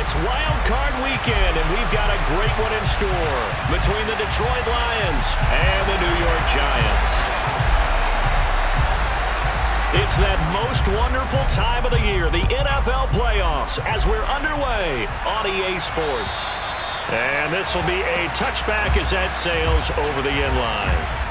It's Wild Card Weekend, and we've got a great one in store between the Detroit Lions and the New York Giants. It's that most wonderful time of the year, the NFL playoffs, as we're underway on EA Sports. And this will be a touchback as that sails over the end line.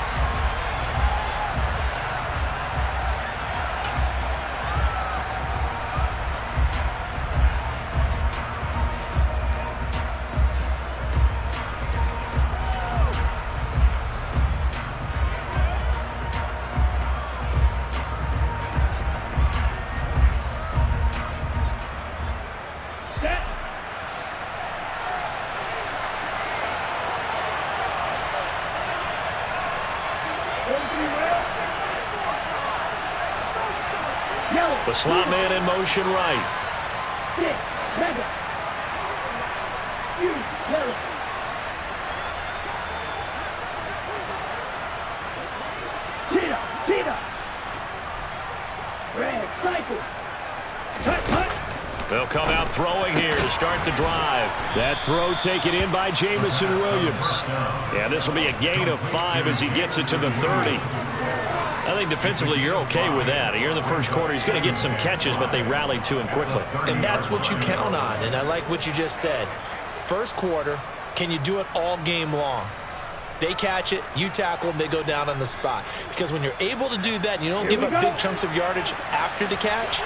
The slot man in motion right. They'll come out throwing here to start the drive. That throw taken in by Jamison Williams. Yeah, this will be a gain of 5 as he gets it to the 30. I think defensively you're okay with that. You're in the first quarter. He's going to get some catches, but they rallied to him quickly. And that's what you count on, and I like what you just said. First quarter, can you do it all game long? They catch it, you tackle them, they go down on the spot. Because when you're able to do that and you don't give up big chunks of yardage after the catch,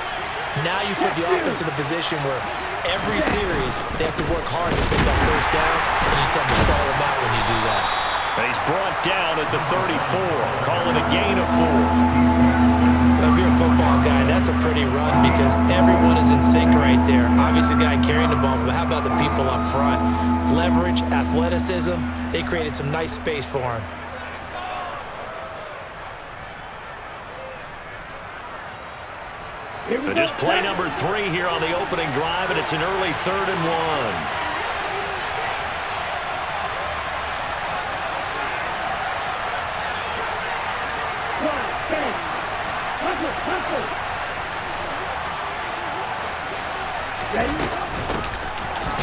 now you put the offense in a position where every series they have to work hard to pick up first downs, and you tend to stall them out when you do that. And he's brought down at the 34. Call it a gain of 4. If you're a football guy, that's a pretty run because everyone is in sync right there. Obviously, the guy carrying the ball, but how about the people up front? Leverage, athleticism, they created some nice space for him. So just play number 3 here on the opening drive, and it's an early 3rd and 1.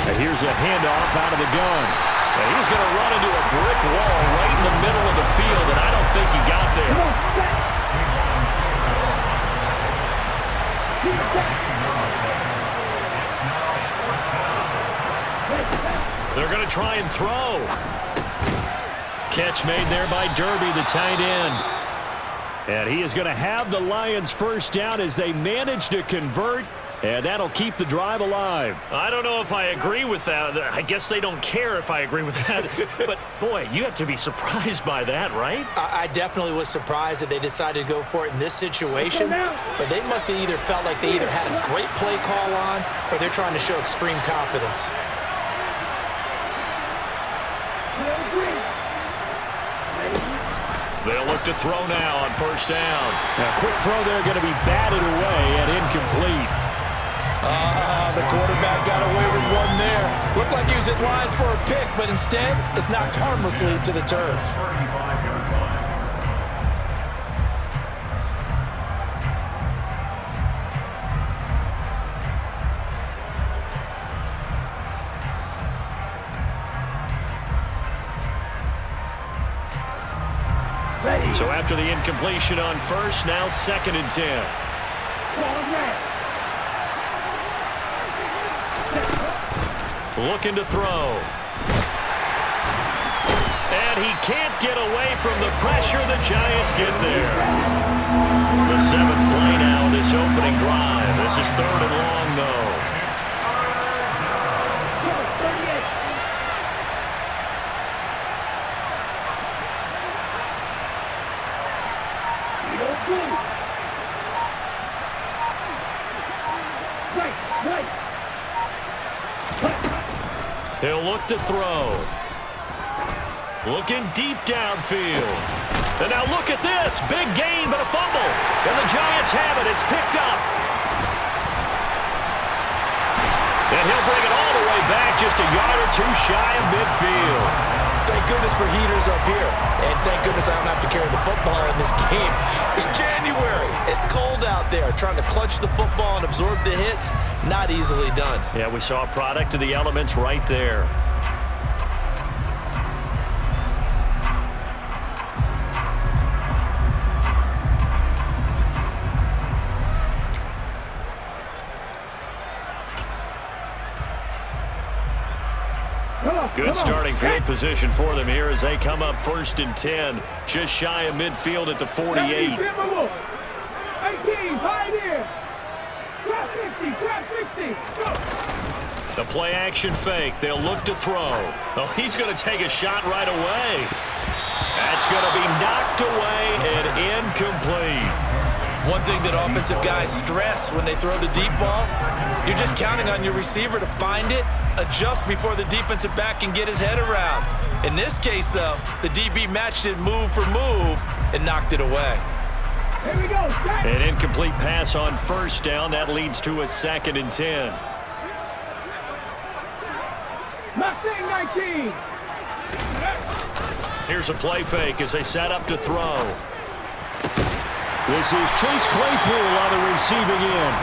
And here's a handoff out of the gun. And he's going to run into a brick wall right in the middle of the field, and I don't think he got there. They're going to try and throw. Catch made there by Derby, the tight end. And he is going to have the Lions first down as they manage to convert. And that'll keep the drive alive. I don't know if I agree with that. I guess they don't care if I agree with that. But, boy, you have to be surprised by that, right? I definitely was surprised that they decided to go for it in this situation. But they must have either felt like they either had a great play call on or they're trying to show extreme confidence. They'll look to throw now on first down. Now, quick throw there going to be batted away and incomplete. The quarterback got away with one there. Looked like he was in line for a pick, but instead, it's knocked harmlessly to the turf. So after the incompletion on first, now 2nd and 10. Looking to throw. And he can't get away from the pressure. The Giants get there. The 7th play now, this opening drive. This is 3rd and long, though. He'll look to throw. Looking deep downfield. And now look at this. Big gain, but a fumble. And the Giants have it. It's picked up. And he'll bring it all the way back, just a yard or two shy of midfield. Thank goodness for heaters up here. And thank goodness I don't have to carry the football in this game. It's January. It's cold out there. Trying to clutch the football and absorb the hits, not easily done. Yeah, we saw a product of the elements right there. Good starting field position for them here as they come up 1st and 10. Just shy of midfield at the 48. 18, pioneer. Trap 50, trap 60. Go. The play action fake. They'll look to throw. Oh, he's going to take a shot right away. That's going to be knocked away and incomplete. One thing that offensive guys stress when they throw the deep ball, you're just counting on your receiver to find it, adjust before the defensive back can get his head around. In this case, though, the DB matched it move for move and knocked it away. Here we go. An incomplete pass on 1st down. That leads to a 2nd and 10. Mustang 19. Here's a play fake as they set up to throw. This is Chase Claypool on the receiving end.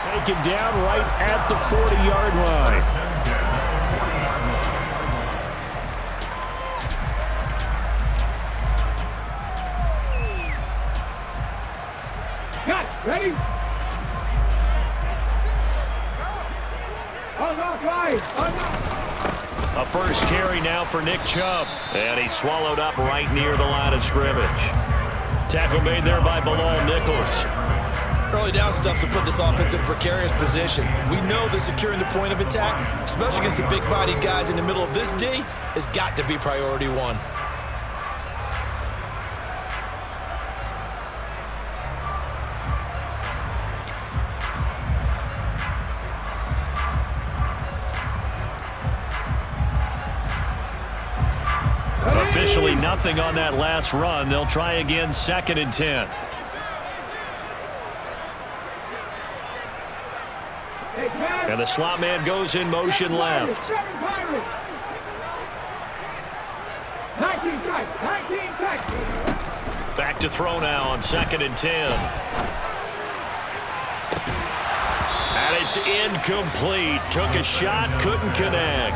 Taken down right at the 40-yard line. Got it. Ready? Unlock line. Unlock. A first carry now for Nick Chubb. And he's swallowed up right near the line of scrimmage. Tackle made there by Bilal Nichols. Early down stuff to put this offense in a precarious position. We know that securing the point of attack, especially against the big-bodied guys in the middle of this D, has got to be priority one. Officially nothing on that last run. They'll try again 2nd and 10. And the slot man goes in motion left. 19 strikes. 19 strikes. Back to throw now on 2nd and 10. And it's incomplete. Took a shot, couldn't connect.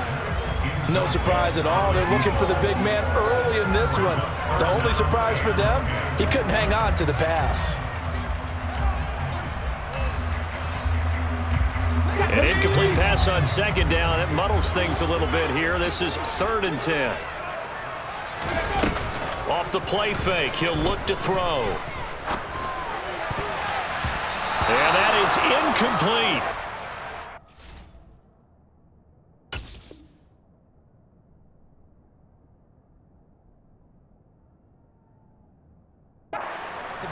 No surprise at all. They're looking for the big man early in this one. The only surprise for them, he couldn't hang on to the pass. An incomplete pass on 2nd down. That muddles things a little bit here. This is 3rd and 10. Off the play fake, he'll look to throw. And that is incomplete.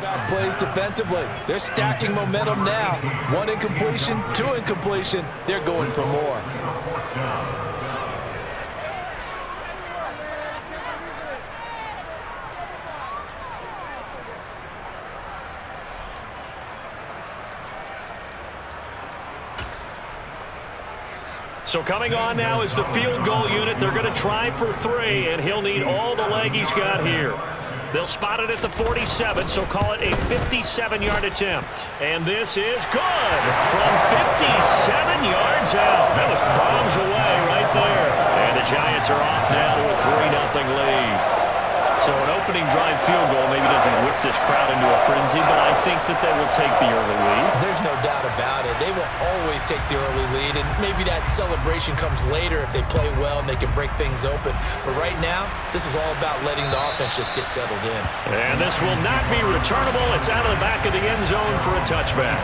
Back plays defensively. They're stacking momentum now. 1 incompletion, 2 incompletion. They're going for more. So coming on now is the field goal unit. They're going to try for 3, and he'll need all the leg he's got here. They'll spot it at the 47, so call it a 57-yard attempt. And this is good from 57 yards out. That was bombs away right there. And the Giants are off now to a 3-0 lead. So an opening drive field goal maybe doesn't whip this crowd into a frenzy, but I think that they will take the early lead. There's no doubt about it. They will always take the early lead, and maybe that celebration comes later if they play well and they can break things open. But right now, this is all about letting the offense just get settled in. And this will not be returnable. It's out of the back of the end zone for a touchback.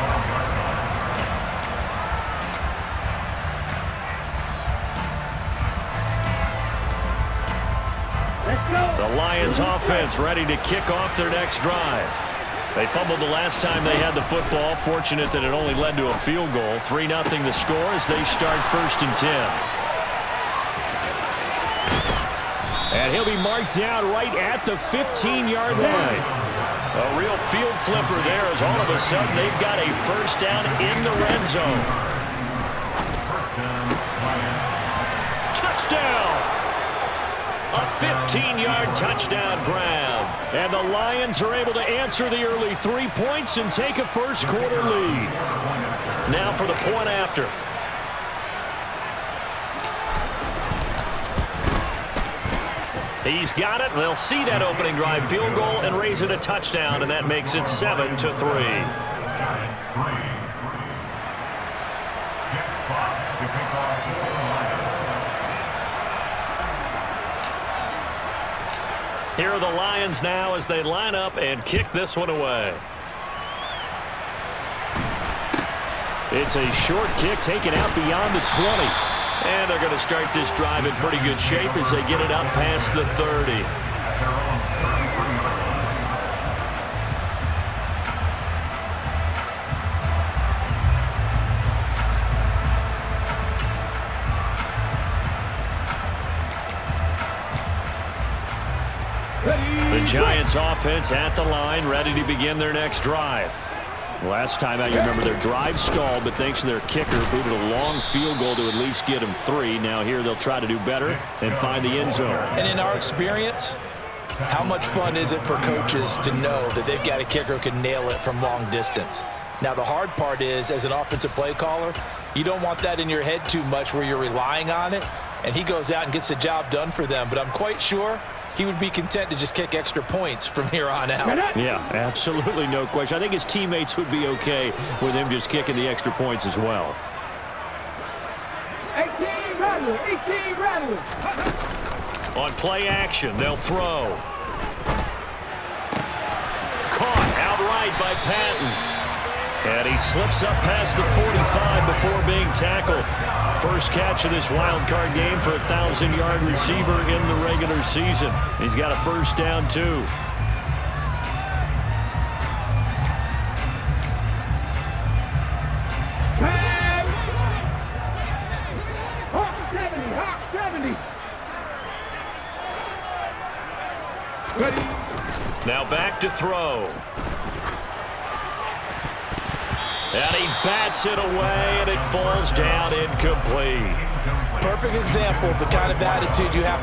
The Lions offense ready to kick off their next drive. They fumbled the last time they had the football. Fortunate that it only led to a field goal. 3-0 the score as they start 1st and 10. And he'll be marked down right at the 15-yard line. A real field flipper there as all of a sudden they've got a 1st down in the red zone. Touchdown! A 15-yard touchdown grab. And the Lions are able to answer the early 3 points and take a first-quarter lead. Now for the point after. He's got it. They'll see that opening drive field goal and raise it a touchdown, and that makes it 7-3. Here are the Lions now as they line up and kick this one away. It's a short kick taken out beyond the 20. And they're going to start this drive in pretty good shape as they get it up past the 30. The Giants offense at the line, ready to begin their next drive. Last time out, you remember their drive stalled, but thanks to their kicker, booted a long field goal to at least get them 3. Now here they'll try to do better and find the end zone. And in our experience, how much fun is it for coaches to know that they've got a kicker who can nail it from long distance? Now the hard part is, as an offensive play caller, you don't want that in your head too much where you're relying on it, and he goes out and gets the job done for them. But I'm quite sure he would be content to just kick extra points from here on out. Yeah, absolutely no question. I think his teammates would be okay with him just kicking the extra points as well. 18 Rattler, 18 Rattler. On play action, they'll throw. Caught outright by Patton. And he slips up past the 45 before being tackled. First catch of this wild card game for a 1,000-yard receiver in the regular season. He's got a 1st down, too. Hawk 70, Hawk 70. Ready. Now back to throw. And he bats it away, and it falls down incomplete. Perfect example of the kind of attitude you have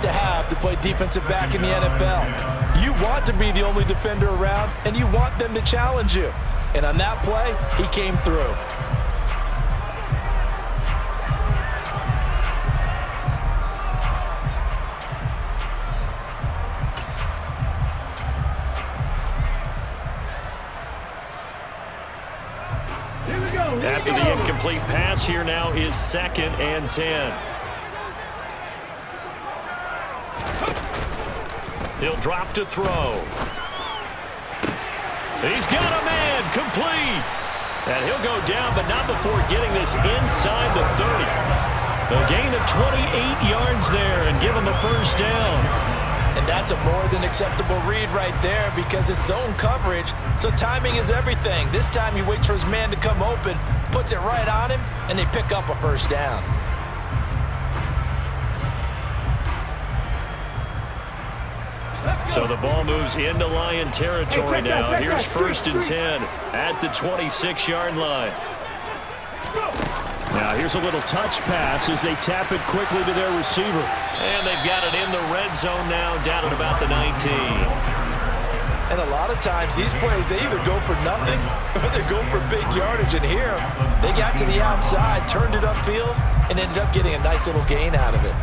to play defensive back in the NFL. You want to be the only defender around, and you want them to challenge you. And on that play, he came through. After the incomplete pass, here now is 2nd and 10. He'll drop to throw. He's got a man, complete. And he'll go down, but not before getting this inside the 30. A gain of 28 yards there and given the 1st down. And that's a more than acceptable read right there because it's zone coverage, so timing is everything. This time he waits for his man to come open, puts it right on him, and they pick up a 1st down. So the ball moves into Lion territory now. Here's 1st and 10 at the 26-yard line. Now here's a little touch pass as they tap it quickly to their receiver. And they've got it in the red zone now, down at about the 19. And a lot of times these plays, they either go for nothing or they go for big yardage. And here, they got to the outside, turned it upfield, and ended up getting a nice little gain out of it.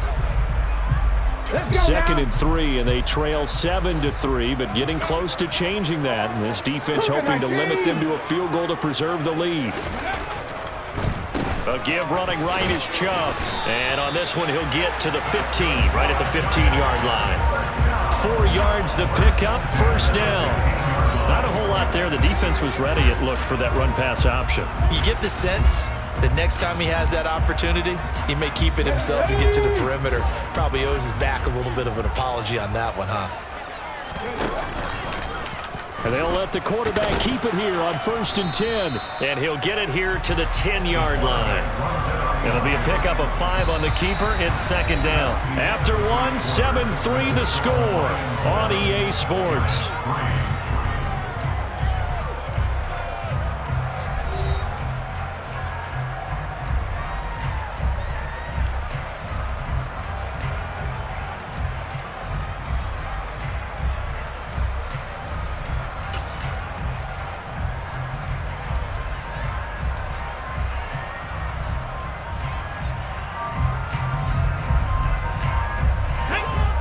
2nd and 3, and they trail 7-3, but getting close to changing that. And this defense hoping to limit them to a field goal to preserve the lead. A give running right is Chubb. And on this one, he'll get to the 15, right at the 15-yard line. 4 yards the pickup, 1st down. Not a whole lot there. The defense was ready, it looked, for that run-pass option. You get the sense that next time he has that opportunity, he may keep it himself and get to the perimeter. Probably owes his back a little bit of an apology on that one, huh? And they'll let the quarterback keep it here on 1st and 10. And he'll get it here to the 10-yard line. It'll be a pickup of 5 on the keeper. It's 2nd down. After 1, 7-3 the score on EA Sports.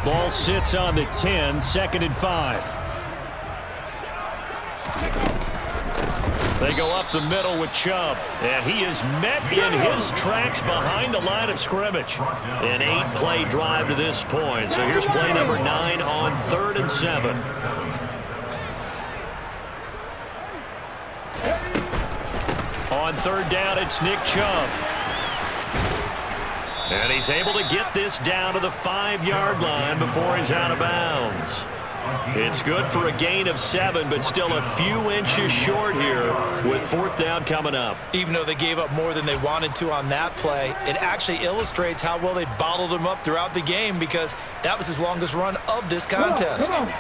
Ball sits on the 10, 2nd and 5. They go up the middle with Chubb, and he is met in his tracks behind the line of scrimmage. An 8-play drive to this point. So here's play number 9 on 3rd and 7. On 3rd down, it's Nick Chubb. And he's able to get this down to the 5-yard line before he's out of bounds. It's good for a gain of 7, but still a few inches short here with 4th down coming up. Even though they gave up more than they wanted to on that play, it actually illustrates how well they bottled them up throughout the game because that was his longest run of this contest. Come on.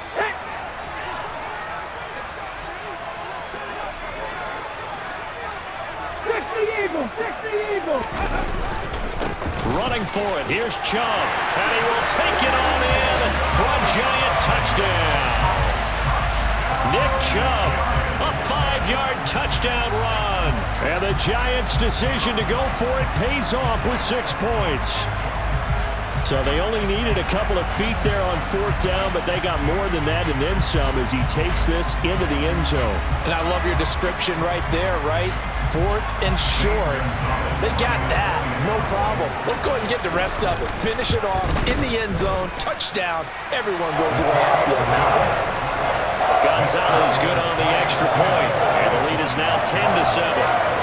Fix the Eagle! Fix the Eagle! Running for it. Here's Chubb. And he will take it on in for a giant touchdown. Nick Chubb, a 5-yard touchdown run. And the Giants' decision to go for it pays off with 6 points. So they only needed a couple of feet there on 4th down, but they got more than that and then some as he takes this into the end zone. And I love your description right there, right? 4th and short. They got that. No problem. Let's go ahead and get the rest of it. Finish it off in the end zone. Touchdown. Everyone goes away happy on that one. Gonzalez good on the extra point. And the lead is now 10-7.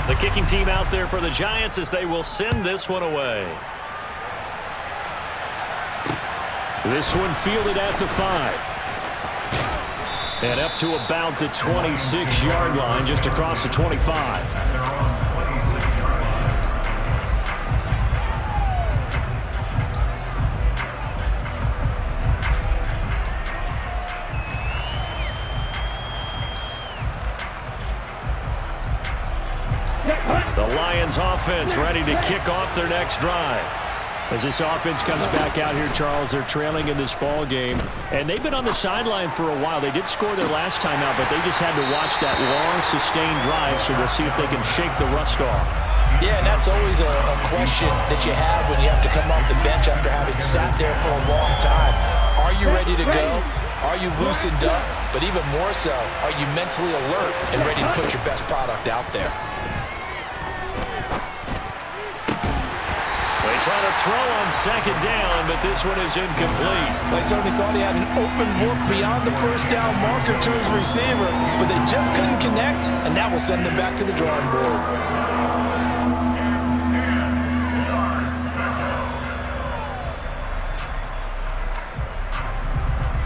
The kicking team out there for the Giants as they will send this one away. This one fielded at the 5. And up to about the 26-yard line, just across the 25. The Lions offense ready to kick off their next drive. As this offense comes back out here, Charles, they're trailing in this ball game. And they've been on the sideline for a while. They did score their last time out, but they just had to watch that long, sustained drive, so we'll see if they can shake the rust off. Yeah, and that's always a question that you have when you have to come off the bench after having sat there for a long time. Are you ready to go? Are you loosened up? But even more so, are you mentally alert and ready to put your best product out there? They try to throw on 2nd down, but this one is incomplete. They certainly thought he had an open look beyond the 1st down marker to his receiver, but they just couldn't connect, and that will send them back to the drawing board.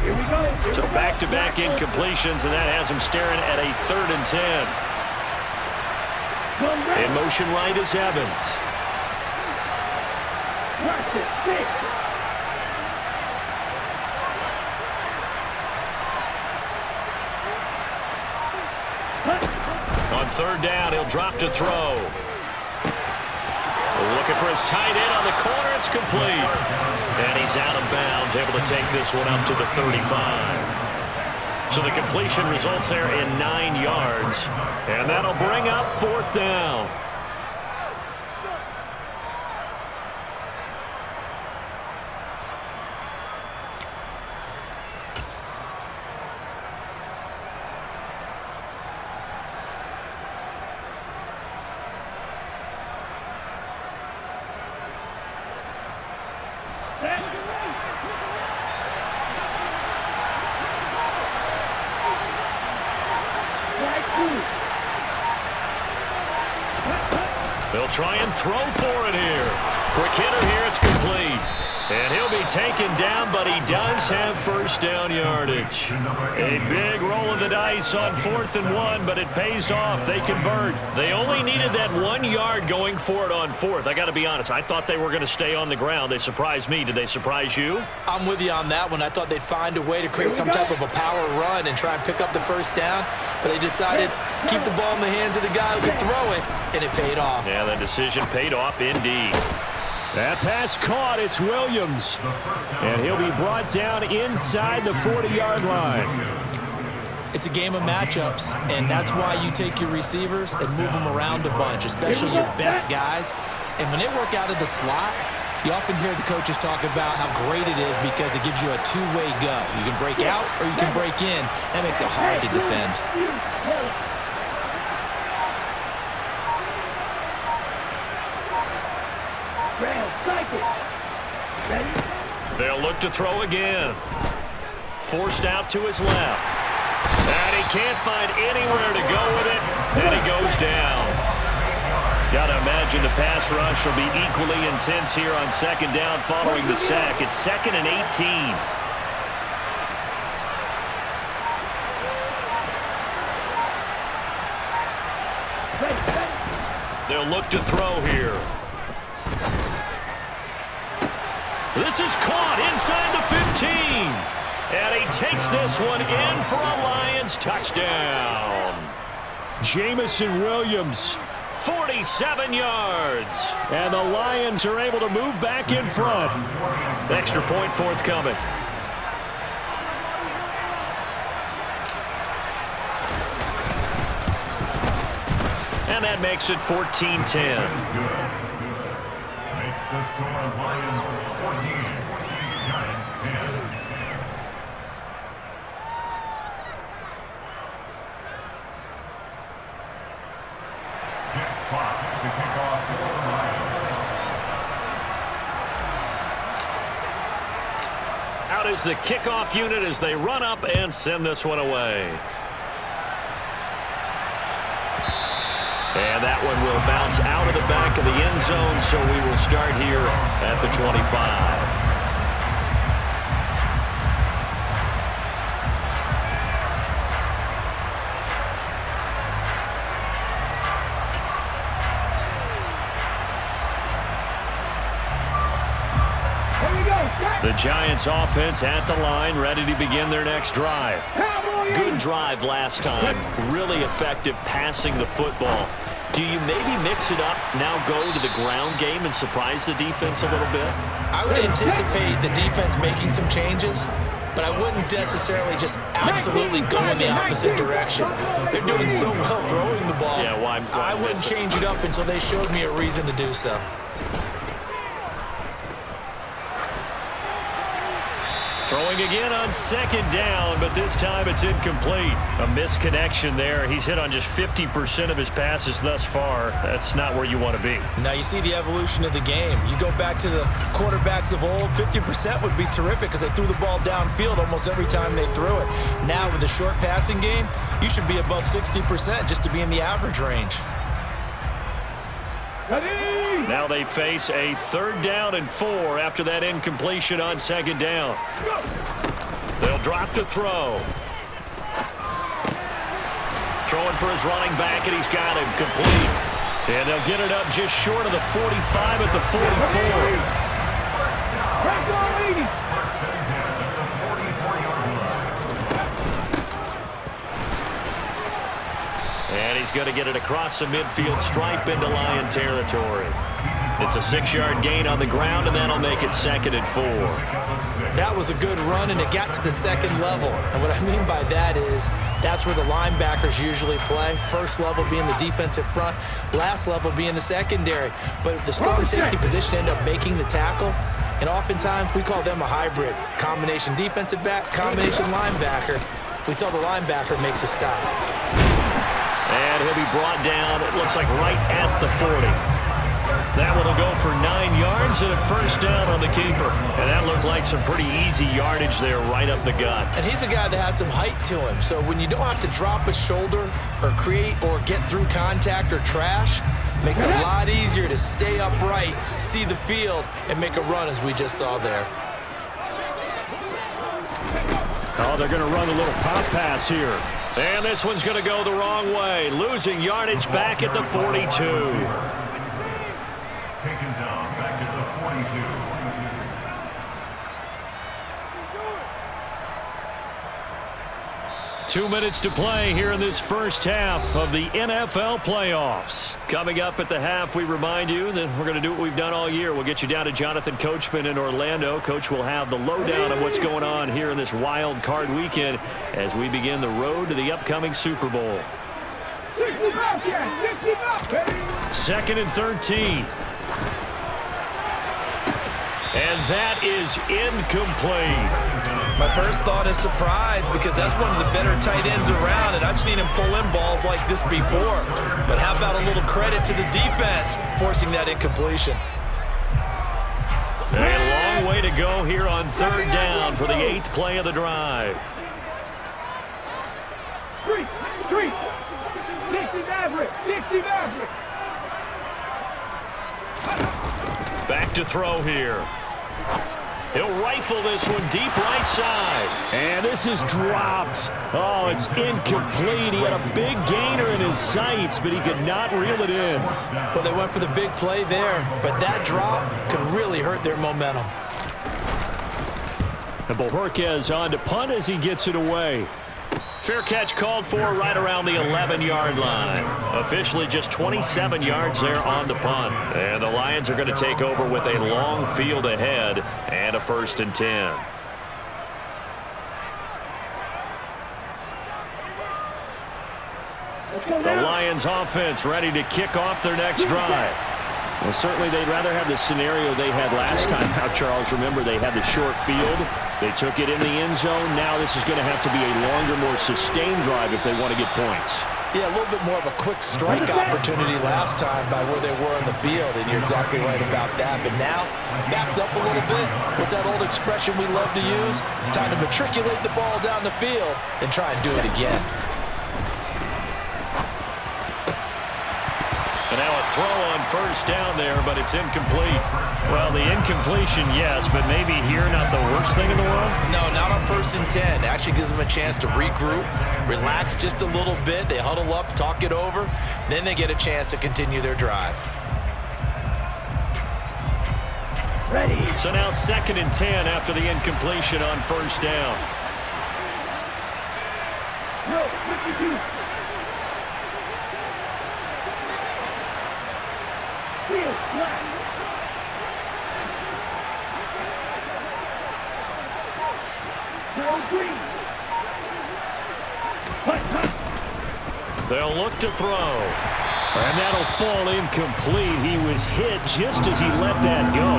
Here we go. So back-to-back incompletions, and that has him staring at a 3rd and 10. In motion right is Evans. On 3rd down, he'll drop to throw. Looking for his tight end on the corner. It's complete. And he's out of bounds, able to take this one up to the 35. So the completion results there in 9 yards. And that'll bring up 4th down. They'll try and throw for it here. Quick hitter here, it's complete. And he'll be taken down, but he does have first down yardage. A big roll of the dice on 4th and 1, but it pays off. They convert. They only needed that 1 yard going for it on 4th. I got to be honest, I thought they were going to stay on the ground. They surprised me. Did they surprise you? I'm with you on that one. I thought they'd find a way to create some type of a power run and try and pick up the first down, but they decided to keep the ball in the hands of the guy who could throw it, and it paid off. Yeah, the decision paid off indeed. That pass caught. It's Williams. And he'll be brought down inside the 40-yard line. It's a game of matchups, and that's why you take your receivers and move them around a bunch, especially your best guys. And when they work out of the slot, you often hear the coaches talk about how great it is because it gives you a two-way go. You can break out or you can break in. That makes it hard to defend. They'll look to throw again. Forced out to his left. And he can't find anywhere to go with it, and he goes down. Got to imagine the pass rush will be equally intense here on 2nd down following the sack. It's 2nd and 18. They'll look to throw here. This is caught inside the 15. And he takes this one in for a Lions touchdown. Jamison Williams, 47 yards. And the Lions are able to move back in front. Extra point forthcoming. And that makes it 14-10. Makes the score Lions 14, Giants 10. Jeff Fox to kick off for the Lions. Out is the kickoff unit as they run up and send this one away. And that one will bounce out of the back of the end zone, so we will start here at the 25. The Giants offense at the line, ready to begin their next drive. Good drive last time. Really effective passing the football. Do you maybe mix it up, now go to the ground game and surprise the defense a little bit? I would anticipate the defense making some changes, but I wouldn't necessarily just absolutely go in the opposite direction. They're doing so well throwing the ball. Yeah, why I wouldn't change it up until they showed me a reason to do so. Throwing again on 2nd down, but this time it's incomplete. A misconnection there. He's hit on just 50% of his passes thus far. That's not where you want to be. Now you see the evolution of the game. You go back to the quarterbacks of old, 50% would be terrific because they threw the ball downfield almost every time they threw it. Now with the short passing game, you should be above 60% just to be in the average range. Now they face a 3rd down and 4 after that incompletion on 2nd down. They'll drop to throw. Throwing for his running back, and he's got him complete. And they'll get it up just short of the 45 at the 44. And he's going to get it across the midfield stripe into Lion territory. It's a 6-yard gain on the ground, and that'll make it 2nd and 4. That was a good run, and it got to the 2nd level. And what I mean by that is that's where the linebackers usually play. First level being the defensive front, last level being the secondary. But the strong safety position ended up making the tackle, and oftentimes we call them a hybrid. Combination defensive back, combination linebacker. We saw the linebacker make the stop. And he'll be brought down, it looks like right at the 40. That one will go for 9 yards and a first down on the keeper. And that looked like some pretty easy yardage there right up the gut. And he's a guy that has some height to him. So when you don't have to drop a shoulder or create or get through contact or trash, makes it a lot easier to stay upright, see the field, and make a run as we just saw there. Oh, they're going to run a little pop pass here. And this one's going to go the wrong way. Losing yardage back at the 42. Taken down back at the 42. 2 minutes to play here in this first half of the NFL playoffs. Coming up at the half, we remind you that we're going to do what we've done all year. We'll get you down to Jonathan Coachman in Orlando. Coach will have the lowdown on what's going on here in this wild card weekend as we begin the road to the upcoming Super Bowl. 2nd and 13. And that is incomplete. My first thought is surprise because that's one of the better tight ends around, and I've seen him pull in balls like this before. But how about a little credit to the defense forcing that incompletion? A long way to go here on 3rd down for the 8th play of the drive. 60 Maverick. Back to throw here. He'll rifle this one deep right side. And this is dropped. Oh, it's incomplete. He had a big gainer in his sights, but he could not reel it in. Well, they went for the big play there, but that drop could really hurt their momentum. And Bojorquez on to punt as he gets it away. Fair catch called for right around the 11-yard line. Officially just 27 yards there on the punt. And the Lions are going to take over with a long field ahead and a 1st and 10. The Lions offense ready to kick off their next drive. Well, certainly they'd rather have the scenario they had last time. Now, Charles, remember they had the short field. They took it in the end zone. Now this is going to have to be a longer, more sustained drive if they want to get points. Yeah, a little bit more of a quick strike opportunity last time by where they were on the field, and you're exactly right about that. But now, backed up a little bit. What's that old expression we love to use? Time to matriculate the ball down the field and try and do it again. And now a throw on 1st down there, but it's incomplete. Well, the incompletion, yes, but maybe here not the worst thing in the world? No, not on 1st and 10. Actually gives them a chance to regroup, relax just a little bit. They huddle up, talk it over. Then they get a chance to continue their drive. Ready. So now 2nd and 10 after the incompletion on 1st down. No, 52. Field flat. Green. They'll look to throw. And that'll fall incomplete. He was hit just as he let that go.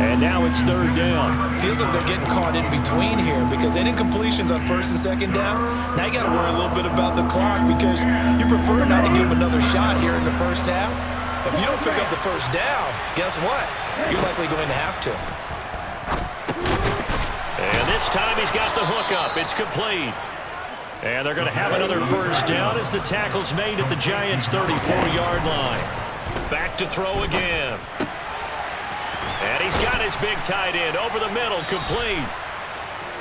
And now it's 3rd down. Feels like they're getting caught in between here because that incompletion's on 1st and 2nd down. Now you got to worry a little bit about the clock because you prefer not to give them another shot here in the first half. If you don't pick up the 1st down, guess what? You're likely going to have to. And this time he's got the hook up. It's complete. And they're going to have another 1st down as the tackle's made at the Giants' 34-yard line. Back to throw again. And he's got his big tight end over the middle, complete.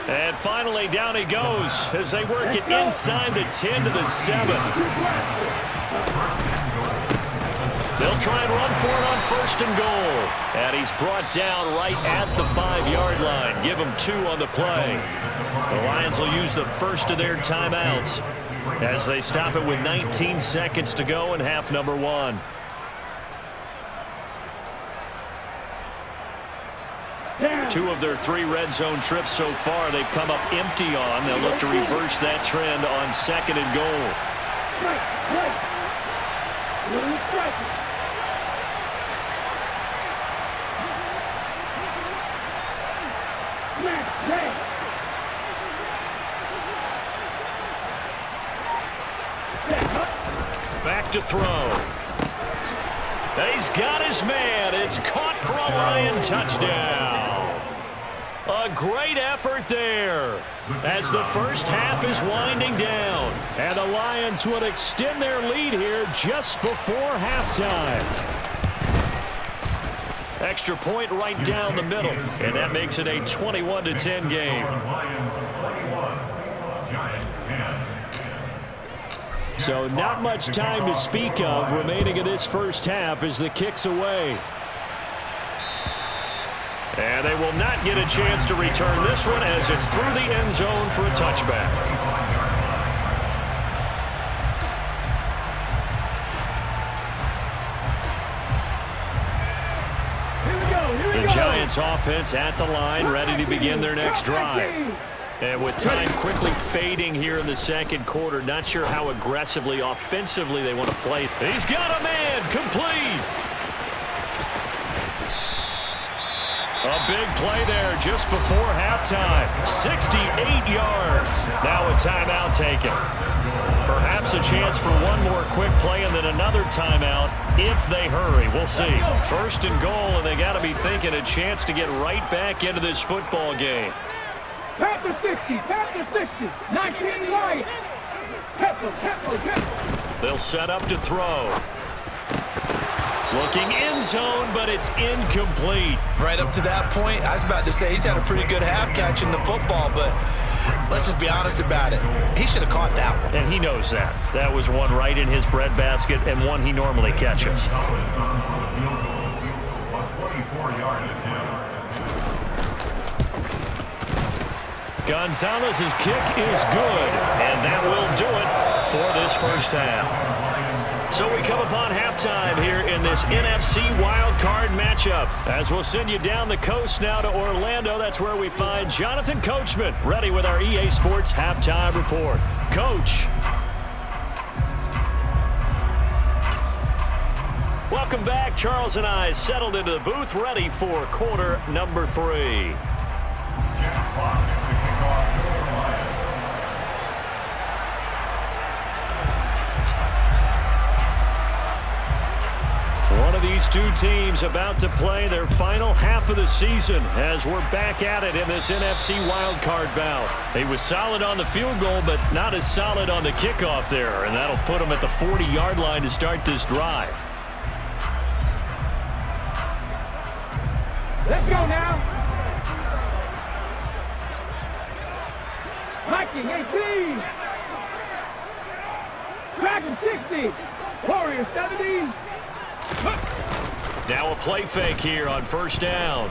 And finally down he goes as they work it inside the 10 to the 7. They'll try and run for it on 1st and goal. And he's brought down right at the 5-yard line. Give him 2 on the play. The Lions will use the first of their timeouts as they stop it with 19 seconds to go in half number 1. Two of their 3 red zone trips so far they've come up empty on. They'll look to reverse that trend on 2nd and goal. Back to throw. He's got his man. It's caught for a Lion touchdown. A great effort there as the first half is winding down. And the Lions would extend their lead here just before halftime. Extra point right down the middle. And that makes it a 21-10 game. So not much time to speak of remaining in this first half as the kick's away. And they will not get a chance to return this one as it's through the end zone for a touchback. The Giants offense at the line, ready to begin their next drive. And with time quickly fading here in the second quarter, not sure how aggressively, offensively they want to play. He's got a man, complete. A big play there just before halftime. 68 yards. Now a timeout taken. Perhaps a chance for one more quick play and then another timeout if they hurry. We'll see. First and goal, and they got to be thinking a chance to get right back into this football game. Pepper 60, Pepper 60, 19 Lions. Pepper. They'll set up to throw. Looking end zone, but it's incomplete. Right up to that point, I was about to say he's had a pretty good half catching the football, but let's just be honest about it. He should have caught that one. And he knows that. That was one right in his breadbasket and one he normally catches. Gonzalez's kick is good, and that will do it for this first half. So we come upon halftime here in this NFC wildcard matchup. As we'll send you down the coast now to Orlando, that's where we find Jonathan Coachman, ready with our EA Sports halftime report. Coach. Welcome back. Charles and I settled into the booth, ready for quarter number 3. One of these two teams about to play their final half of the season as we're back at it in this NFC wildcard bout. He was solid on the field goal, but not as solid on the kickoff there, and that'll put him at the 40-yard line to start this drive. Let's go now. Viking 18. Dragon 60. Warrior 70. Now a play fake here on first down.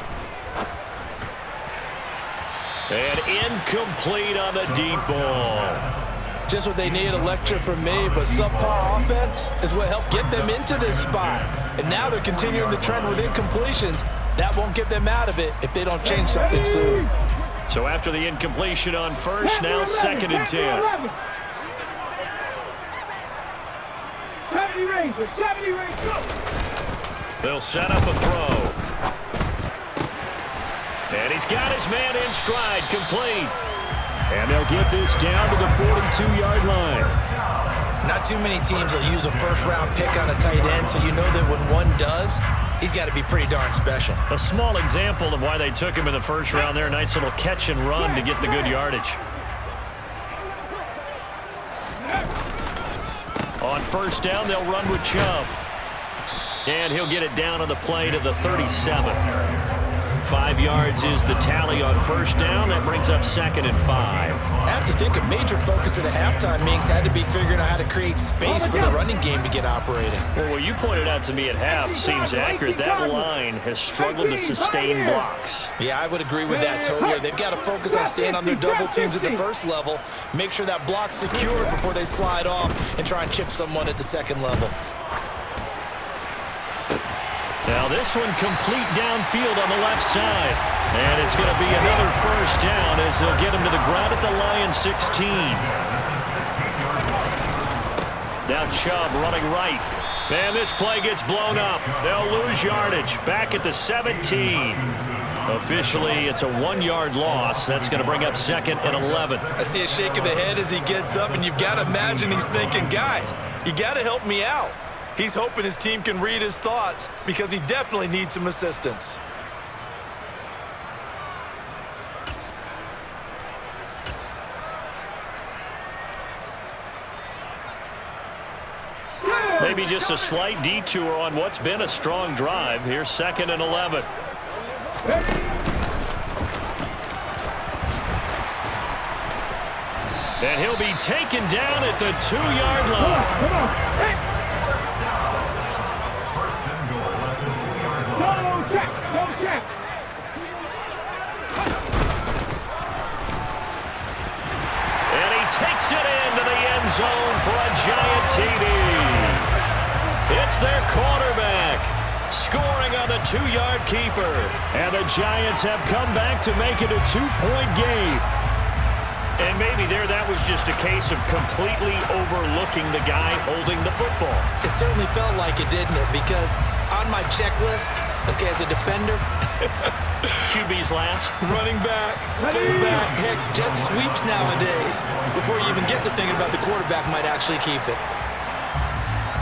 And incomplete on the deep ball. Just what they need, a lecture from me, but subpar offense is what helped get them into this spot. And now they're continuing the trend with incompletions. That won't get them out of it if they don't change something soon. So after the incompletion on first, now 2nd and 10. 70 Rangers, 70 Rangers. They'll set up a throw. And he's got his man in stride, complete. And they'll get this down to the 42-yard line. Not too many teams will use a first-round pick on a tight end, so you know that when one does, he's got to be pretty darn special. A small example of why they took him in the first round there. A nice little catch and run to get the good yardage. On first down, they'll run with Chubb. And he'll get it down on the play to the 37. 5 yards is the tally on first down. That brings up 2nd and 5. I have to think a major focus at the halftime means had to be figuring out how to create space for the running game to get operating. Well, what you pointed out to me at half seems accurate. That line has struggled to sustain blocks. Yeah, I would agree with that totally. They've got to focus on staying on their double teams at the first level, make sure that block's secured before they slide off and try and chip someone at the second level. Now this one complete downfield on the left side. And it's going to be another first down as they'll get him to the ground at the Lions 16. Now Chubb running right. And this play gets blown up. They'll lose yardage back at the 17. Officially, it's a 1-yard loss. That's going to bring up 2nd and 11. I see a shake of the head as he gets up, and you've got to imagine he's thinking, guys, you got to help me out. He's hoping his team can read his thoughts because he definitely needs some assistance. Maybe just a slight detour on what's been a strong drive. Here's 2nd and 11. And he'll be taken down at the 2-yard line. Come on. Hey. Go check. Go check. And he takes it into the end zone for a giant TD. It's their quarterback scoring on the 2-yard keeper. And the Giants have come back to make it a 2-point game. And maybe that was just a case of completely overlooking the guy holding the football. It certainly felt like it, didn't it? Because on my checklist, okay, as a defender, QB's last. running back, fullback, heck, jet sweeps nowadays. Before you even get to thinking about the quarterback might actually keep it.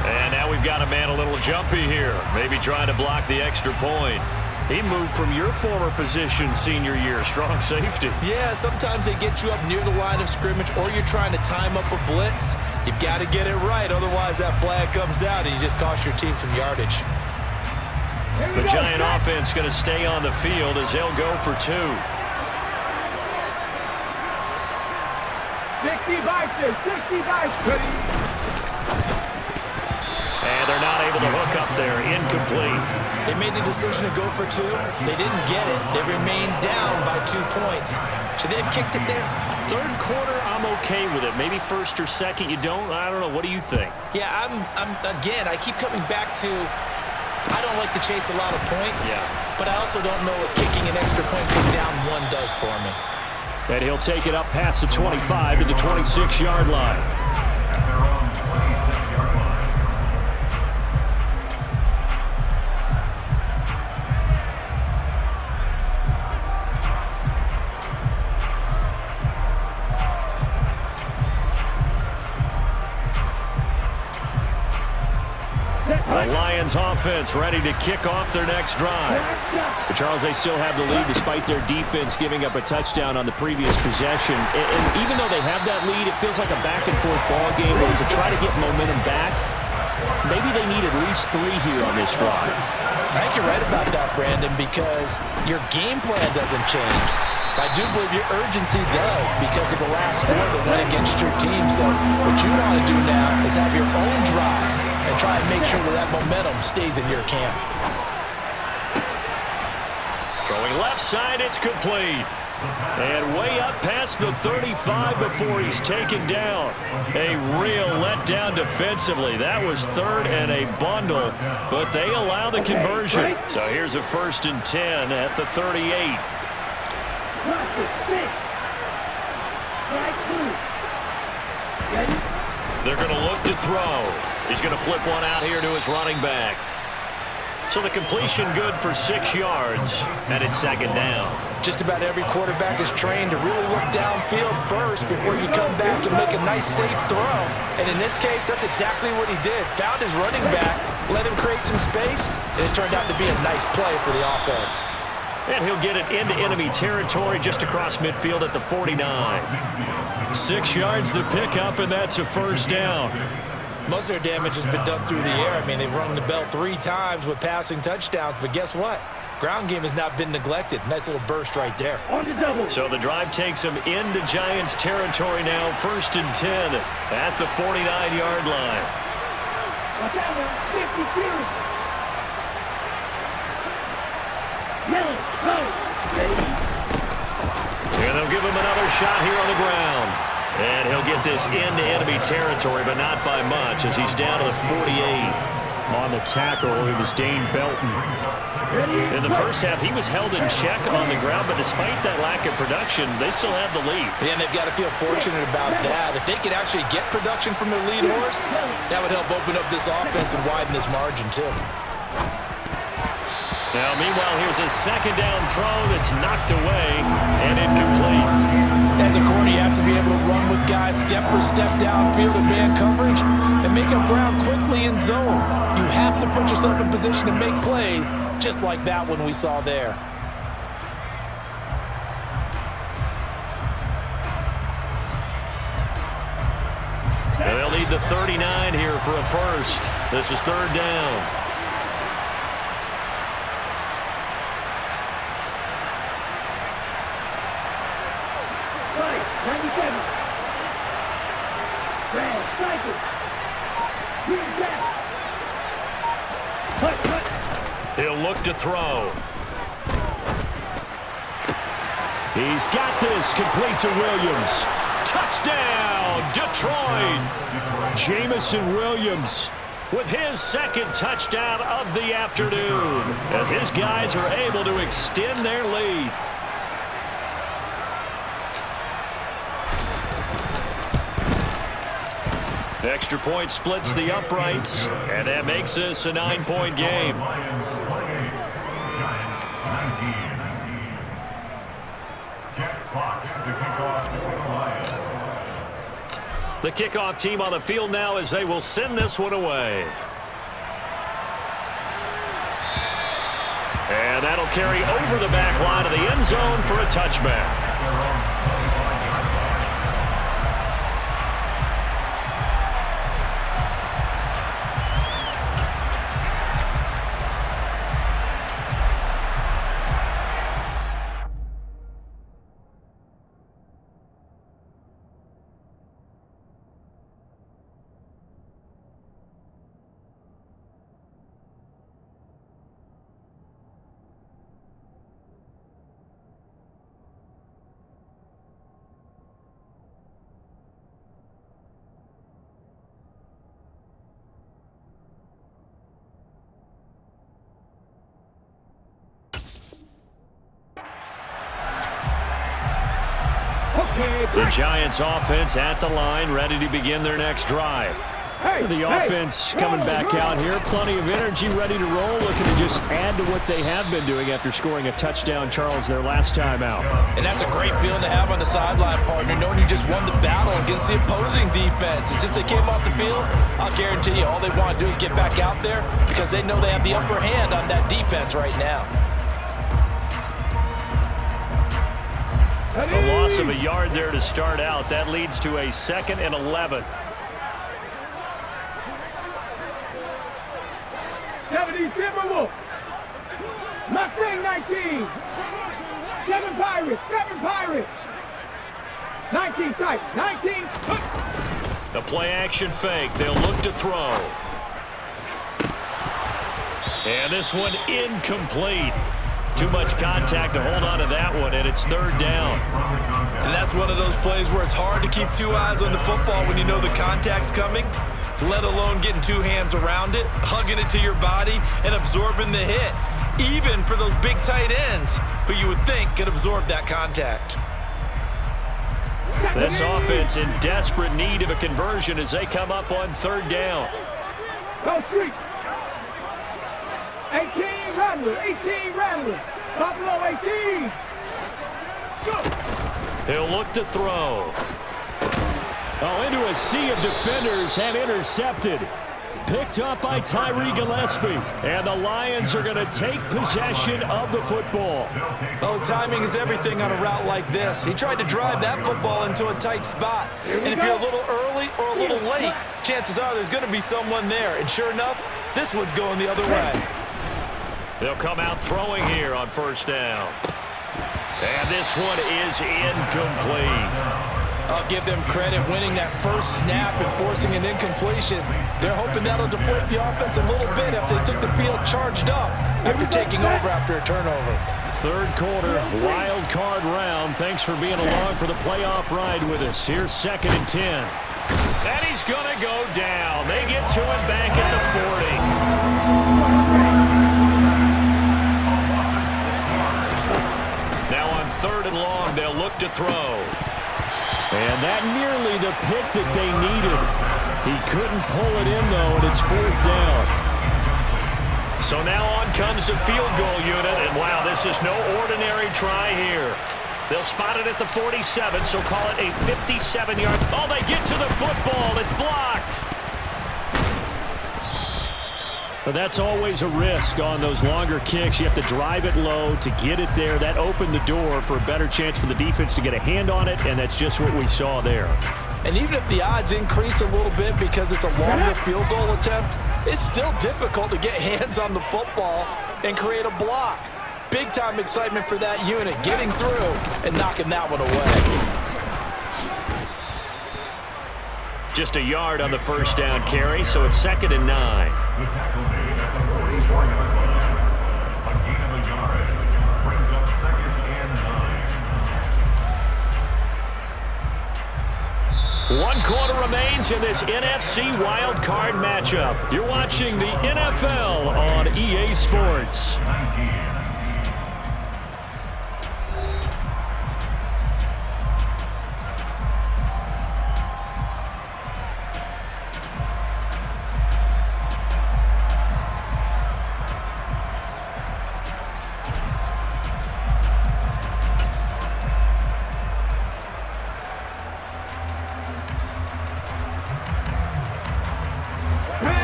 And now we've got a man a little jumpy here. Maybe trying to block the extra point. He moved from your former position senior year, strong safety. Yeah, sometimes they get you up near the line of scrimmage or you're trying to time up a blitz. You've got to get it right, otherwise that flag comes out and you just cost your team some yardage. The Giant offense going to stay on the field as they'll go for 2. 60 by 2. And they're not able to hook up there. Incomplete. They made the decision to go for 2. They didn't get it. They remained down by 2 points. Should they have kicked it there? 3rd quarter, I'm okay with it. Maybe 1st or 2nd, you don't. I don't know. What do you think? Yeah, again, I keep coming back to I don't like to chase a lot of points. Yeah. But I also don't know what kicking an extra point being down 1 does for me. And he'll take it up past the 25 to the 26-yard line. At their own 26-yard line. The Lions offense ready to kick off their next drive. But Charles, they still have the lead despite their defense giving up a touchdown on the previous possession. And even though they have that lead, it feels like a back-and-forth ball game where to try to get momentum back, maybe they need at least 3 here on this drive. I think you're right about that, Brandon, because your game plan doesn't change. I do believe your urgency does because of the last score that went against your team. So what you want to do now is have your own drive and try and make sure that momentum stays in your camp. Throwing left side, it's complete. And way up past the 35 before he's taken down. A real letdown defensively. That was 3rd and a bundle, but they allow the conversion. So here's a 1st and 10 at the 38. They're going to look to throw. He's going to flip one out here to his running back. So the completion good for 6 yards, and it's 2nd down. Just about every quarterback is trained to really look downfield first before you come back and make a nice, safe throw. And in this case, that's exactly what he did. Found his running back, let him create some space, and it turned out to be a nice play for the offense. And he'll get it into enemy territory just across midfield at the 49. 6 yards the pickup, and that's a 1st down. Most of their damage has been done through the air. I mean, they've rung the bell 3 times with passing touchdowns, but guess what? Ground game has not been neglected. Nice little burst right there. So the drive takes them into Giants territory now, 1st and 10 at the 49-yard line. And they'll give him another shot here on the ground. And he'll get this into enemy territory, but not by much, as he's down to the 48. On the tackle, it was Dane Belton. In the first half, he was held in check on the ground, but despite that lack of production, they still have the lead. Yeah, and they've got to feel fortunate about that. If they could actually get production from their lead horse, that would help open up this offense and widen this margin, too. Now, meanwhile, here's a 2nd down throw that's knocked away and incomplete. As a corner, you have to be able to run with guys step for step downfield in man coverage and make up ground quickly in zone. You have to put yourself in position to make plays, just like that one we saw there. They'll need the 39 here for a first. This is third down. Right, 97. Brad, cycle. Green back. Cut. He'll look to throw. He's got this, complete to Williams. Touchdown, Detroit! Jamison Williams with his second touchdown of the afternoon as his guys are able to extend their lead. Extra point splits the uprights, and that makes this a 9-point game. The kickoff team on the field now as they will send this one away. And that'll carry over the back line of the end zone for a touchback. The Giants offense at the line, ready to begin their next drive. The offense coming back out here, plenty of energy, ready to roll, looking to just add to what they have been doing after scoring a touchdown, Charles, their last time out. And that's a great feeling to have on the sideline, partner, knowing you just won the battle against the opposing defense. And since they came off the field, I'll guarantee you all they want to do is get back out there because they know they have the upper hand on that defense right now. A loss of a yard there to start out. That leads to a 2nd and 11. 70 Timberwolves. Mustang 19. 7 Pirates. 19 Titans. 19. The play action fake. They'll look to throw. And this one incomplete. Too much contact to hold on to that one, and it's third down. And that's one of those plays where it's hard to keep two eyes on the football when you know the contact's coming, let alone getting two hands around it, hugging it to your body, and absorbing the hit, even for those big tight ends who you would think could absorb that contact. This offense in desperate need of a conversion as they come up on third down. Go street. 18 Rattler. Buffalo 18. Go. He'll look to throw. Oh, into a sea of defenders and intercepted. Picked up by Tyree Gillespie. And the Lions are going to take possession of the football. Oh, timing is everything on a route like this. He tried to drive that football into a tight spot. And if you're a little early or a little late, chances are there's going to be someone there. And sure enough, this one's going the other way. They'll come out throwing here on first down. And this one is incomplete. I'll give them credit winning that first snap and forcing an incompletion. They're hoping that'll deflate the offense a little bit after they took the field charged up after taking over after a turnover. Third quarter, wild card round. Thanks for being along for the playoff ride with us. Here's 2nd and 10. And he's going to go down. They get to him back at the 40. Now on 3rd and long, they'll look to throw. And that nearly the pick that they needed. He couldn't pull it in, though, and it's 4th down. So now on comes the field goal unit, and wow, this is no ordinary try here. They'll spot it at the 47, so call it a 57-yard. Oh, they get to the football. It's blocked. But that's always a risk on those longer kicks. You have to drive it low to get it there. That opened the door for a better chance for the defense to get a hand on it, and that's just what we saw there. And even if the odds increase a little bit because it's a longer field goal attempt, it's still difficult to get hands on the football and create a block. Big-time excitement for that unit, getting through and knocking that one away. Just a yard on the first down carry, so it's 2nd and 9. The tackle made at the 44-yard line. A gain of a yard brings up 2nd and 9. 1 quarter remains in this NFC Wild Card matchup. You're watching the NFL on EA Sports. 19.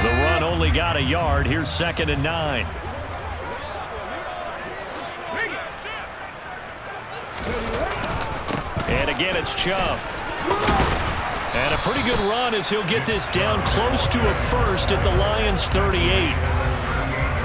The run only got a yard. Here's 2nd and 9. And again, it's Chubb. And a pretty good run as he'll get this down close to a first at the Lions' 38.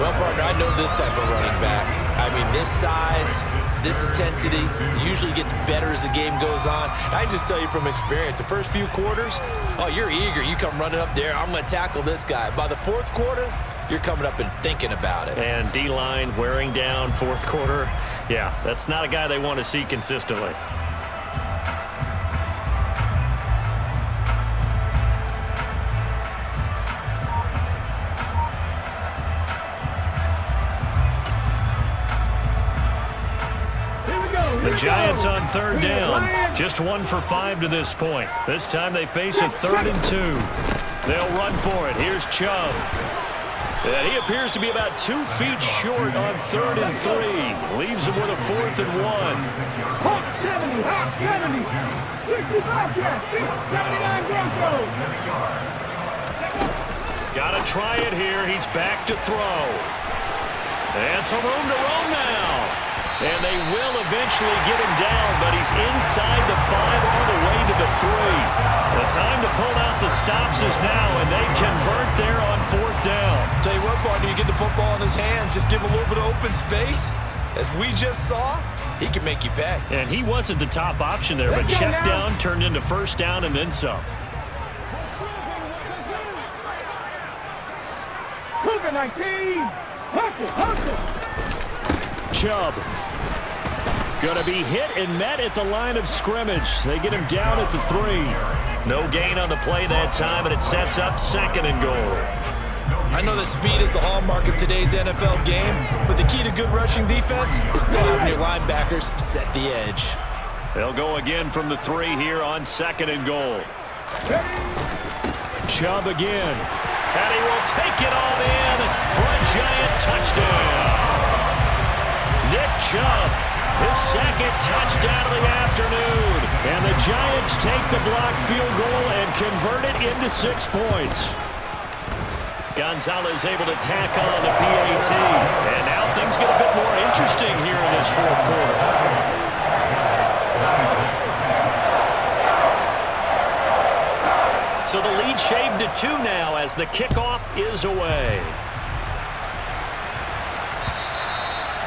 Well, partner, I know this type of running back. I mean, this size, this intensity usually gets better as the game goes on. I just tell you from experience, the first few quarters, oh, you're eager. You come running up there, I'm going to tackle this guy. By the 4th quarter, you're coming up and thinking about it. And D-line wearing down 4th quarter. Yeah, that's not a guy they want to see consistently. The Giants on 3rd down. Just 1 for 5 to this point. This time they face a 3rd and 2. They'll run for it. Here's Chubb. And he appears to be about 2 feet short on 3rd and 3. Leaves him with a 4th and 1. Hawk 70, Hawk 70. 65 yards, 79 Broncos. Got to try it here. He's back to throw. And some room to roam now. And they will eventually get him down, but he's inside the 5 all the way to the 3. The time to pull out the stops is now, and they convert there on 4th down. Tell you what, partner, you get the football in his hands, just give him a little bit of open space. As we just saw, he can make you pay. And he wasn't the top option there, but check down turned into 1st down and then some. Cougar 19. Hustle. Chubb. Going to be hit and met at the line of scrimmage. They get him down at the 3. No gain on the play that time, and it sets up 2nd and goal. I know that speed is the hallmark of today's NFL game, but the key to good rushing defense is still having your linebackers set the edge. They'll go again from the 3 here on 2nd and goal. Chubb again. And he will take it on in for a Giant touchdown. Nick Chubb, his 2nd touchdown of the afternoon. And the Giants take the block field goal and convert it into 6 points. Gonzalez able to tack on the PAT. And now things get a bit more interesting here in this 4th quarter. So the lead shaved to 2 now as the kickoff is away.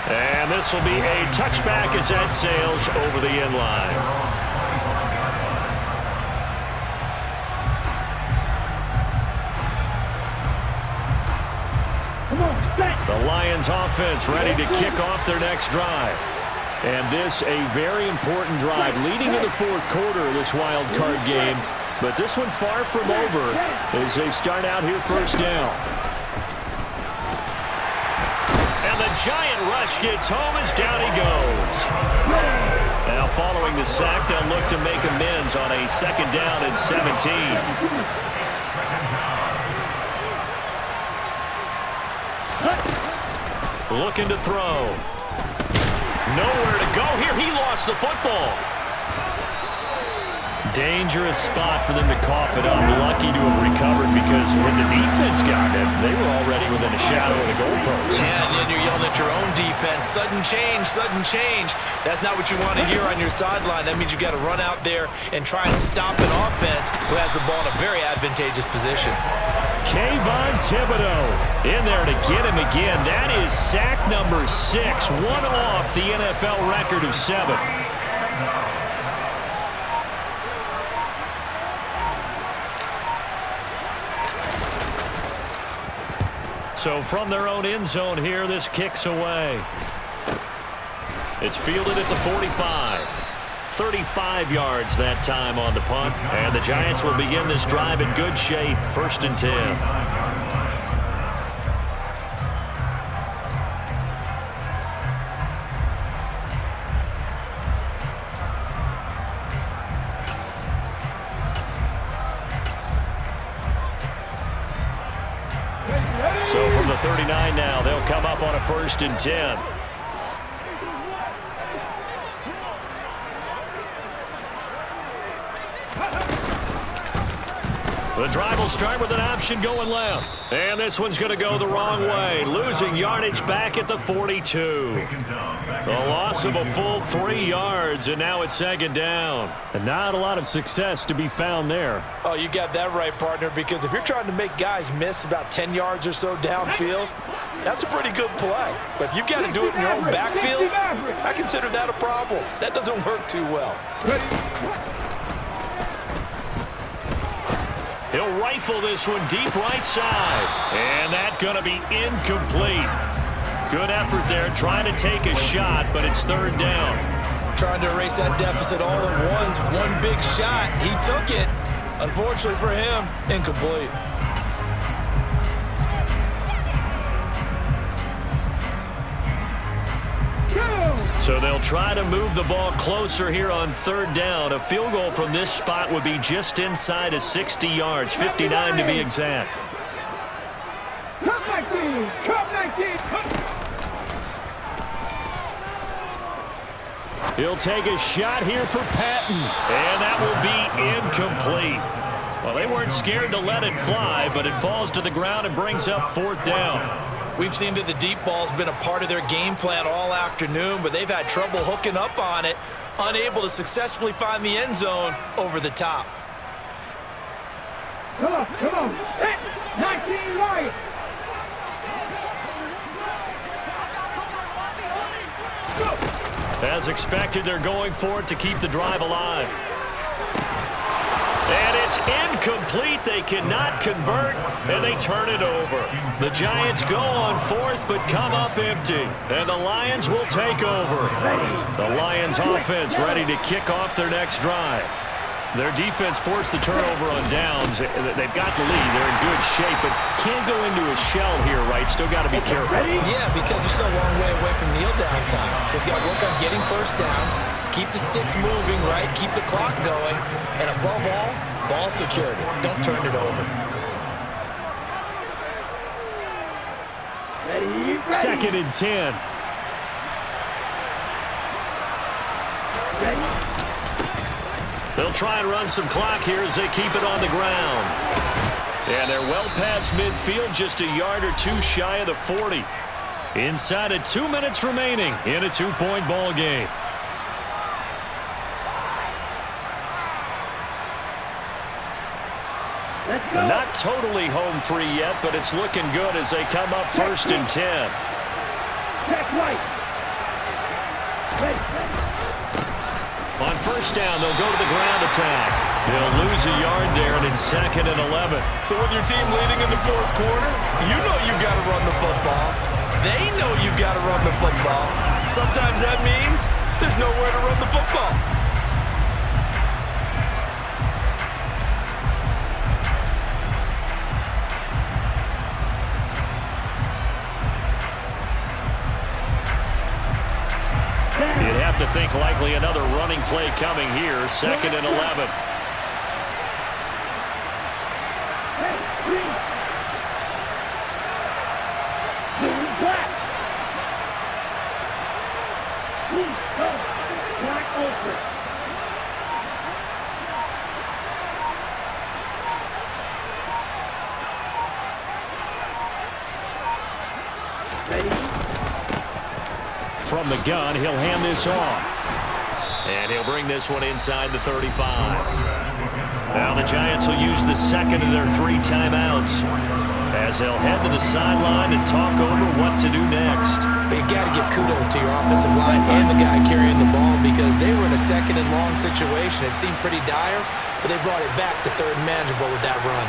And this will be a touchback as that sails over the end line. The Lions offense ready to kick off their next drive. And this a very important drive leading in the 4th quarter of this wild card game. But this one far from over as they start out here 1st down. And the Giant rush gets home as down he goes. Now following the sack, they'll look to make amends on a 2nd down and 17. Looking to throw. Nowhere to go here. He lost the football. Dangerous spot for them to cough it up. Lucky to have recovered because had the defense gotten it, they were already within a shadow of the goalpost. Yeah, and then you're yelling at your own defense. Sudden change, sudden change. That's not what you want to hear on your sideline. That means you've got to run out there and try and stop an offense who has the ball in a very advantageous position. Kayvon Thibodeau in there to get him again. That is sack number 6, one off the NFL record of 7. So from their own end zone here, this kicks away. It's fielded at the 45. 35 yards that time on the punt. And the Giants will begin this drive in good shape. 1st and 10. So from the 39 now, they'll come up on a 1st and 10. The drive will start with an option going left. And this one's going to go the wrong way. Losing yardage back at the 42. The loss of a full 3 yards, and now it's 2nd down. And not a lot of success to be found there. Oh, you got that right, partner, because if you're trying to make guys miss about 10 yards or so downfield, that's a pretty good play. But if you've got to do it in your own backfield, I consider that a problem. That doesn't work too well. He'll rifle this one deep right side. And that's going to be incomplete. Good effort there, trying to take a shot, but it's 3rd down. Trying to erase that deficit all at once. One big shot. He took it. Unfortunately for him, incomplete. So they'll try to move the ball closer here on 3rd down. A field goal from this spot would be just inside of 60 yards, 59 to be exact. Come 19! Come 19! He'll take a shot here for Patton, and that will be incomplete. Well, they weren't scared to let it fly, but it falls to the ground and brings up 4th down. We've seen that the deep ball's been a part of their game plan all afternoon, but they've had trouble hooking up on it, unable to successfully find the end zone over the top. Come on. Set. 19 right. As expected, they're going for it to keep the drive alive. And it's incomplete. They cannot convert, and they turn it over. The Giants go on 4th, but come up empty. And the Lions will take over. The Lions offense ready to kick off their next drive. Their defense forced the turnover on downs. They've got the lead. They're in good shape, but can't go into a shell here, right? Still got to be careful. Yeah, because they're still a long way away from kneel down time. So they've got to work on getting 1st downs, keep the sticks moving, right? Keep the clock going. And above all, ball security. Don't turn it over. 2nd and 10. They'll try and run some clock here as they keep it on the ground. And they're well past midfield, just a yard or two shy of the 40. Inside of 2 minutes remaining in a 2-point ball game. Not totally home free yet, but it's looking good as they come up 1st and 10. Check right. On 1st down, they'll go to the ground attack. They'll lose a yard there, and it's 2nd and 11. So with your team leading in the 4th quarter, you know you've got to run the football. They know you've got to run the football. Sometimes that means there's nowhere to run the football. You'd have to think likely another running play coming here. 2nd and 11. From the gun, he'll hand this off. And he'll bring this one inside the 35. Now the Giants will use the second of their 3 timeouts as they'll head to the sideline and talk over what to do next. You got to give kudos to your offensive line and the guy carrying the ball because they were in a second and long situation. It seemed pretty dire, but they brought it back to third and manageable with that run.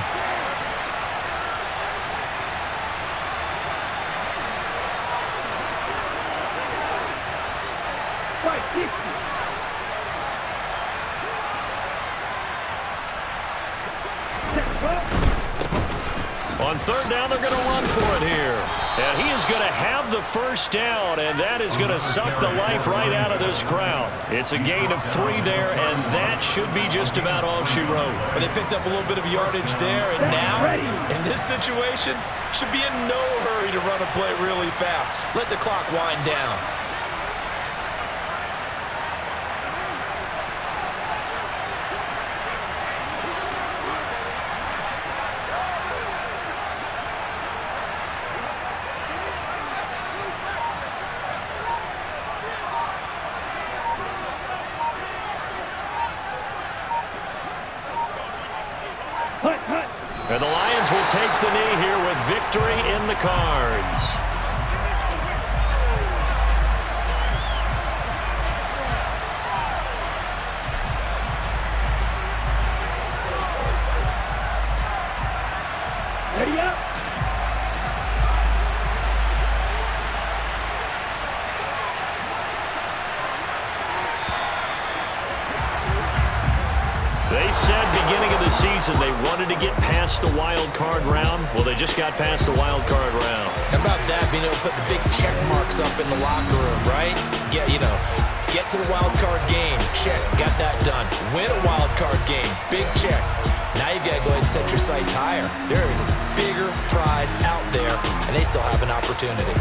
On third down, they're going to run for it here. And he is going to have the first down, and that is going to suck the life right out of this crowd. It's a gain of 3 there, and that should be just about all she wrote. But they picked up a little bit of yardage there, and now, in this situation, should be in no hurry to run a play really fast. Let the clock wind down. And the Lions will take the knee here with victory in the cards. Ready up. They said beginning of the season they wanted to get past the wild card round. Well, they just got past the wild card round. How about that, being able to put the big check marks up in the locker room, right? Get to the wild card game. Check, got that done. Win a wild card game. Big check. Now you've got to go ahead and set your sights higher. There is a bigger prize out there, and they still have an opportunity.